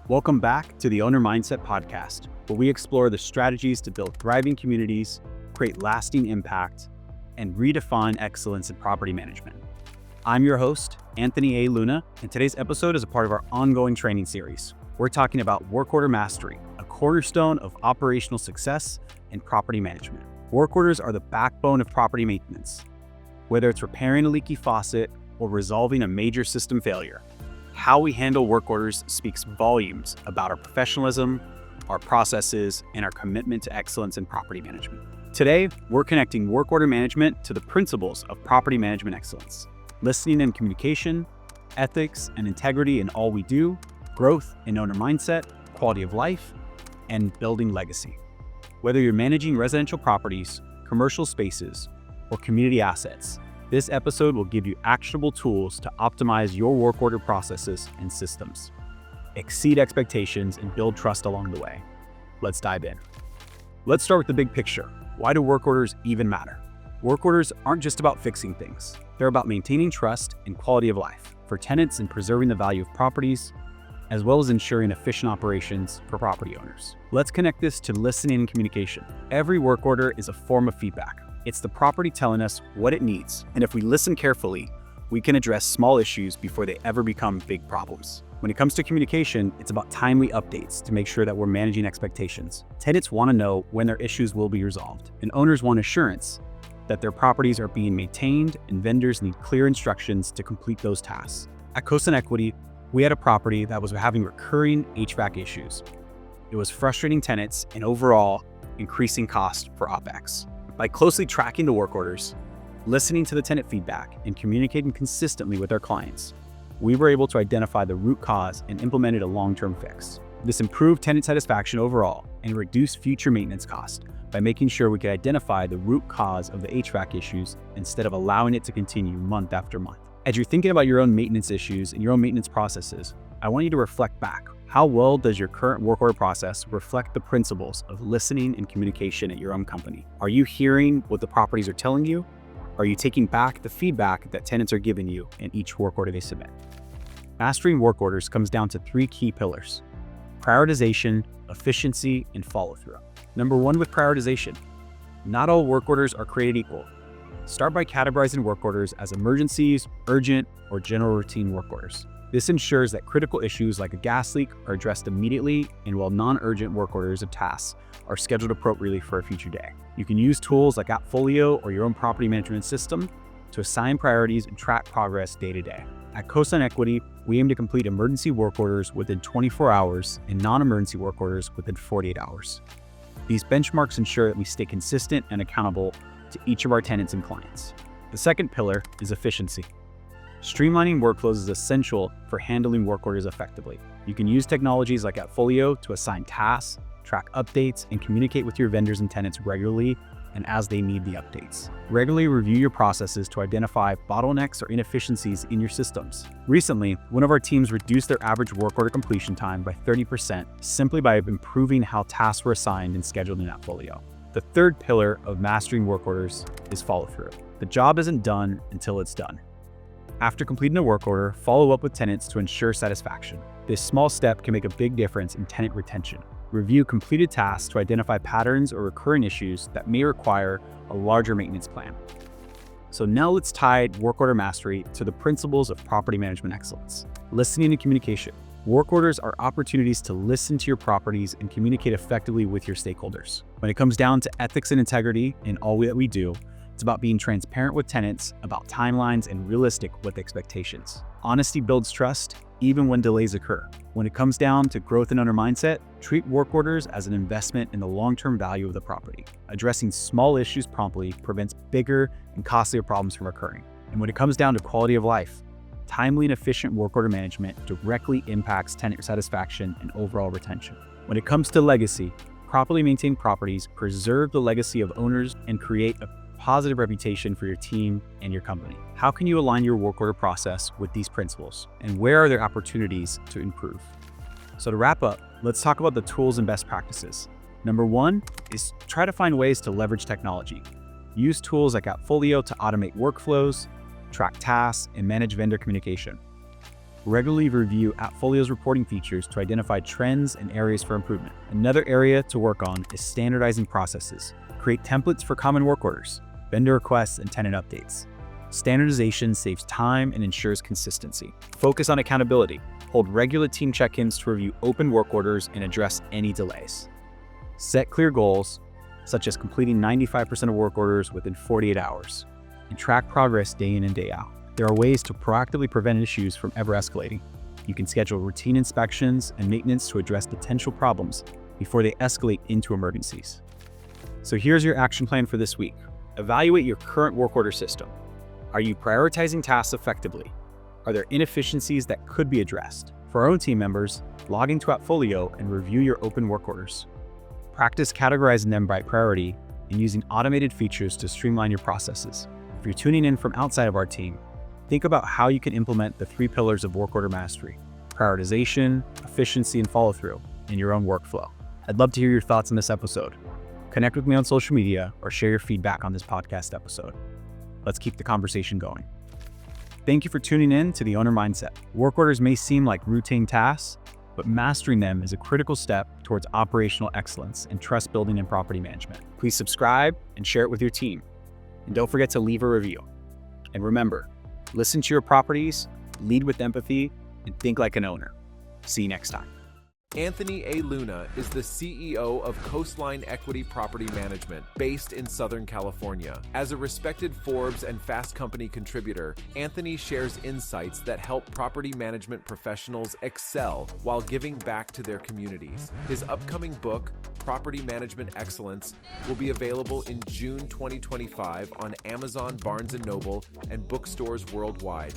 Welcome back to the Owner Mindset Podcast, where we explore the strategies to build thriving communities, create lasting impact, and redefine excellence in property management. I'm your host, Anthony A. Luna, and today's episode is a part of our ongoing training series. We're talking about work order mastery, a cornerstone of operational success in property management. Work orders are the backbone of property maintenance. Whether it's repairing a leaky faucet or resolving a major system failure, how we handle work orders speaks volumes about our professionalism, our processes, and our commitment to excellence in property management. Today, we're connecting work order management to the principles of property management excellence, listening and communication, ethics and integrity in all we do, growth in owner mindset, quality of life, and building legacy. Whether you're managing residential properties, commercial spaces, or community assets, this episode will give you actionable tools to optimize your work order processes and systems, exceed expectations, and build trust along the way. Let's dive in. Let's start with the big picture. Why do work orders even matter? Work orders aren't just about fixing things. They're about maintaining trust and quality of life for tenants and preserving the value of properties, as well as ensuring efficient operations for property owners. Let's connect this to listening and communication. Every work order is a form of feedback. It's the property telling us what it needs, and if we listen carefully, we can address small issues before they ever become big problems. When it comes to communication, it's about timely updates to make sure that we're managing expectations. Tenants want to know when their issues will be resolved, and owners want assurance that their properties are being maintained, and vendors need clear instructions to complete those tasks. At Coast Equity, we had a property that was having recurring HVAC issues. It was frustrating tenants and overall increasing cost for OpEx. By closely tracking the work orders, listening to the tenant feedback, and communicating consistently with our clients, we were able to identify the root cause and implemented a long-term fix. This improved tenant satisfaction overall and reduced future maintenance costs by making sure we could identify the root cause of the HVAC issues instead of allowing it to continue month after month. As you're thinking about your own maintenance issues and your own maintenance processes, I want you to reflect back. How well does your current work order process reflect the principles of listening and communication at your own company? Are you hearing what the properties are telling you? Are you taking back the feedback that tenants are giving you in each work order they submit? Mastering work orders comes down to three key pillars: prioritization, efficiency, and follow-through. Number one, with prioritization. Not all work orders are created equal. Start by categorizing work orders as emergencies, urgent, or general routine work orders. This ensures that critical issues like a gas leak are addressed immediately, and while non-urgent work orders of tasks are scheduled appropriately for a future day. You can use tools like Appfolio or your own property management system to assign priorities and track progress day to day. At Coast Equity, we aim to complete emergency work orders within 24 hours and non-emergency work orders within 48 hours. These benchmarks ensure that we stay consistent and accountable to each of our tenants and clients. The second pillar is efficiency. Streamlining workflows is essential for handling work orders effectively. You can use technologies like Appfolio to assign tasks, track updates, and communicate with your vendors and tenants regularly and as they need the updates. Regularly review your processes to identify bottlenecks or inefficiencies in your systems. Recently, one of our teams reduced their average work order completion time by 30% simply by improving how tasks were assigned and scheduled in Appfolio. The third pillar of mastering work orders is follow-through. The job isn't done until it's done. After completing a work order, follow up with tenants to ensure satisfaction. This small step can make a big difference in tenant retention. Review completed tasks to identify patterns or recurring issues that may require a larger maintenance plan. So now let's tie work order mastery to the principles of property management excellence. Listening and communication. Work orders are opportunities to listen to your properties and communicate effectively with your stakeholders. When it comes down to ethics and integrity in all that we do, it's about being transparent with tenants about timelines and realistic with expectations. Honesty builds trust, even when delays occur. When it comes down to growth and owner mindset, treat work orders as an investment in the long-term value of the property. Addressing small issues promptly prevents bigger and costlier problems from occurring. And when it comes down to quality of life, timely and efficient work order management directly impacts tenant satisfaction and overall retention. When it comes to legacy, properly maintained properties preserve the legacy of owners and create a positive reputation for your team and your company. How can you align your work order process with these principles? And where are there opportunities to improve? So to wrap up, let's talk about the tools and best practices. Number one is try to find ways to leverage technology. Use tools like Appfolio to automate workflows, track tasks, and manage vendor communication. Regularly review Appfolio's reporting features to identify trends and areas for improvement. Another area to work on is standardizing processes. Create templates for common work orders, vendor requests, and tenant updates. Standardization saves time and ensures consistency. Focus on accountability. Hold regular team check-ins to review open work orders and address any delays. Set clear goals, such as completing 95% of work orders within 48 hours, and track progress day in and day out. There are ways to proactively prevent issues from ever escalating. You can schedule routine inspections and maintenance to address potential problems before they escalate into emergencies. So here's your action plan for this week. Evaluate your current work order system. Are you prioritizing tasks effectively? Are there inefficiencies that could be addressed? For our own team members, log into Appfolio and review your open work orders. Practice categorizing them by priority and using automated features to streamline your processes. If you're tuning in from outside of our team, think about how you can implement the 3 pillars of work order mastery: prioritization, efficiency, and follow-through in your own workflow. I'd love to hear your thoughts on this episode. Connect with me on social media or share your feedback on this podcast episode. Let's keep the conversation going. Thank you for tuning in to The Owner Mindset. Work orders may seem like routine tasks, but mastering them is a critical step towards operational excellence and trust building in property management. Please subscribe and share it with your team. And don't forget to leave a review. And remember, listen to your properties, lead with empathy, and think like an owner. See you next time. Anthony A. Luna is the CEO of Coastline Equity Property Management, based in Southern California. As a respected Forbes and Fast Company contributor, Anthony shares insights that help property management professionals excel while giving back to their communities. His upcoming book, Property Management Excellence, will be available in June 2025 on Amazon, Barnes & Noble, and bookstores worldwide.